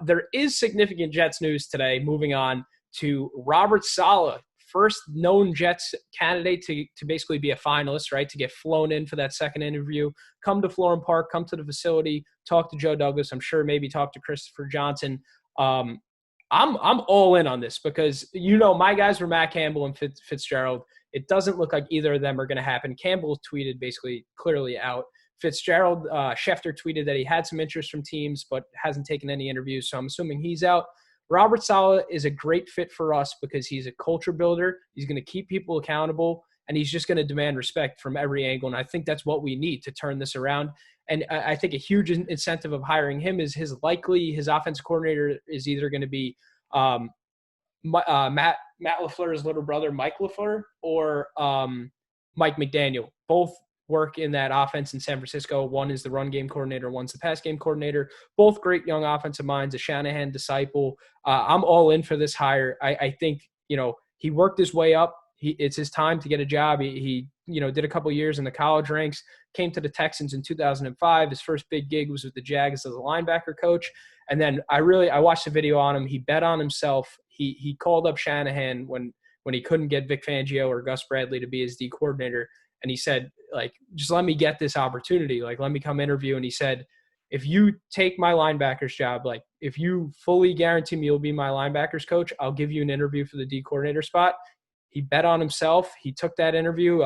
There is significant Jets news today. Moving on to Robert Saleh, first known Jets candidate to basically be a finalist, right? To get flown in for that second interview, come to Florham Park, come to the facility, talk to Joe Douglas. I'm sure maybe talk to Christopher Johnson. I'm all in on this because, my guys were Matt Campbell and Fitzgerald. It doesn't look like either of them are going to happen. Campbell tweeted basically clearly out. Fitzgerald, Schefter tweeted that he had some interest from teams, but hasn't taken any interviews. So I'm assuming he's out. Robert Saleh is a great fit for us because he's a culture builder. He's going to keep people accountable, and he's just going to demand respect from every angle. And I think that's what we need to turn this around. And I think a huge incentive of hiring him is his offensive coordinator is either going to be Matt LaFleur's little brother, Mike LaFleur, or Mike McDaniel. Both work in that offense in San Francisco. One is the run game coordinator, one's the pass game coordinator. Both great young offensive minds, a Shanahan disciple. I'm all in for this hire. I think, he worked his way up. It's his time to get a job. He did a couple years in the college ranks, came to the Texans in 2005. His first big gig was with the Jags as a linebacker coach. And then I watched the video on him. He bet on himself. He called up Shanahan when he couldn't get Vic Fangio or Gus Bradley to be his D coordinator. And he said, just let me get this opportunity. Let me come interview. And he said, if you take my linebacker's job, if you fully guarantee me you'll be my linebacker's coach, I'll give you an interview for the D coordinator spot. He bet on himself. He took that interview.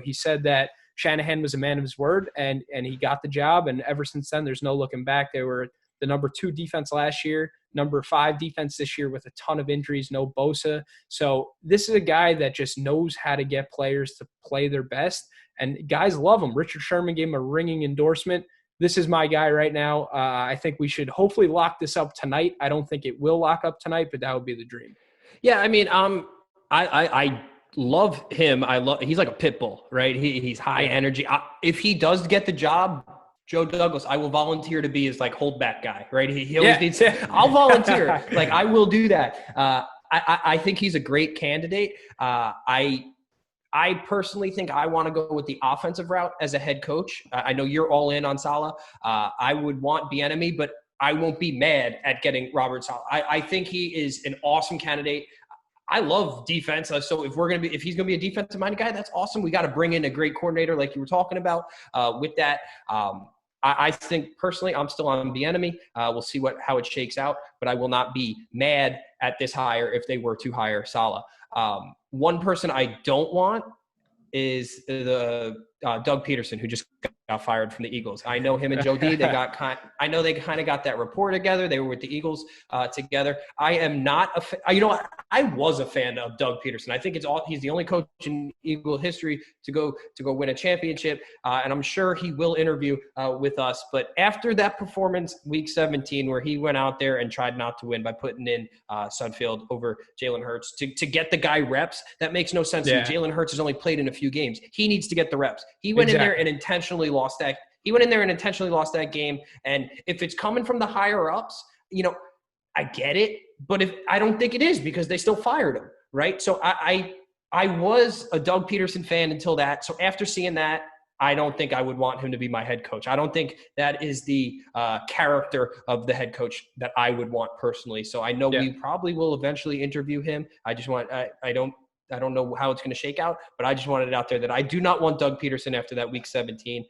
He said that Shanahan was a man of his word, and he got the job. And ever since then, there's no looking back. They were the number 2 defense last year, number 5 defense this year with a ton of injuries, no Bosa. So this is a guy that just knows how to get players to play their best, and guys love him. Richard Sherman gave him a ringing endorsement. This is my guy right now. I think we should hopefully lock this up tonight. I don't think it will lock up tonight, but that would be the dream. Yeah, I mean, I love him. He's like a pit bull, right? He's high energy. If he does get the job, Joe Douglas, I will volunteer to be his holdback guy, right? He always needs. I'll volunteer. I will do that. I think he's a great candidate. I personally think I want to go with the offensive route as a head coach. I know you're all in on Saleh. I would want Bieniemy, but I won't be mad at getting Robert Saleh. I think he is an awesome candidate. I love defense. So if he's going to be a defensive minded guy, that's awesome. We got to bring in a great coordinator like you were talking about with that. I think personally, I'm still on Bieniemy. We'll see how it shakes out, but I will not be mad at this hire if they were to hire Saleh. One person I don't want is the Doug Peterson, who just got fired from the Eagles. I know him and Joe D. I know they kind of got that rapport together. They were with the Eagles together. I am not I was a fan of Doug Peterson. I think he's the only coach in Eagle history to go win a championship, and I'm sure he will interview with us. But after that performance, Week 17, where he went out there and tried not to win by putting in Sudfeld over Jalen Hurts to get the guy reps, that makes no sense. Yeah. Jalen Hurts has only played in a few games. He needs to get the reps. He went in there and intentionally lost that. He went in there and intentionally lost that game. And if it's coming from the higher ups, I get it. But I don't think it is, because they still fired him, right? So I was a Doug Peterson fan until that. So after seeing that, I don't think I would want him to be my head coach. I don't think that is the character of the head coach that I would want personally. So I know we probably will eventually interview him. I just want I don't know how it's going to shake out, but I just wanted it out there that I do not want Doug Peterson after that Week 17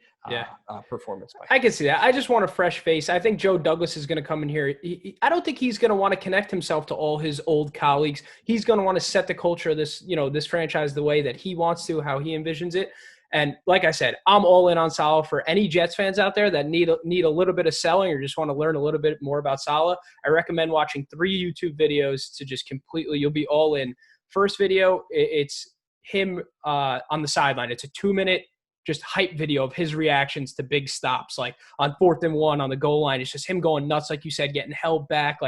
performance. I can see that. I just want a fresh face. I think Joe Douglas is going to come in here. I don't think he's going to want to connect himself to all his old colleagues. He's going to want to set the culture of this, this franchise the way that he wants to, how he envisions it. And like I said, I'm all in on Saleh. For any Jets fans out there that need a little bit of selling or just want to learn a little bit more about Saleh, I recommend watching 3 YouTube videos to just you'll be all in. First video, it's him on the sideline. It's a 2-minute just hype video of his reactions to big stops, like on 4th and 1 on the goal line. It's just him going nuts, like you said, getting held back.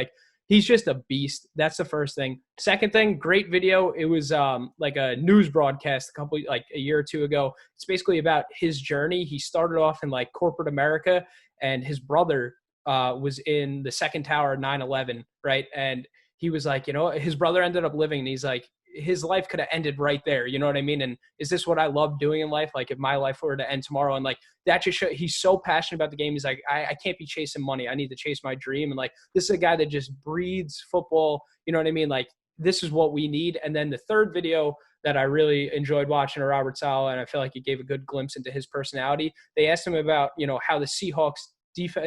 He's just a beast. That's the first thing. Second thing, great video. It was like a news broadcast a year or two ago. It's basically about his journey. He started off in corporate America, and his brother was in the second tower of 9/11, right? And he was his brother ended up living, and he's like, his life could have ended right there. You know what I mean? And is this what I love doing in life? Like if my life were to end tomorrow, and like that just show, he's so passionate about the game. He's like, I can't be chasing money. I need to chase my dream. And like, this is a guy that just breathes football. You know what I mean? Like this is what we need. And then the third video that I really enjoyed watching of Robert Saleh, and I feel like he gave a good glimpse into his personality. They asked him about, how the Seahawks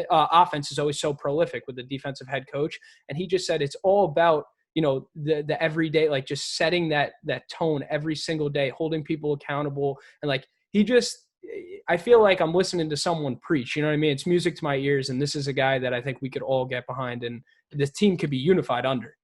offense is always so prolific with the defensive head coach. And he just said, it's all about, the everyday, like just setting that tone every single day, holding people accountable. And like, I feel like I'm listening to someone preach, you know what I mean? It's music to my ears. And this is a guy that I think we could all get behind and this team could be unified under.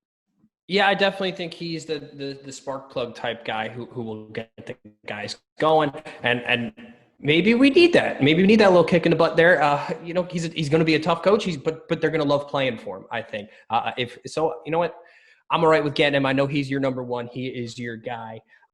Yeah, I definitely think he's the spark plug type guy who will get the guys going. And maybe we need that. Maybe we need that little kick in the butt there. He's going to be a tough coach. But they're going to love playing for him, I think. If so, you know what? I'm all right with getting him. I know he's your number one. He is your guy.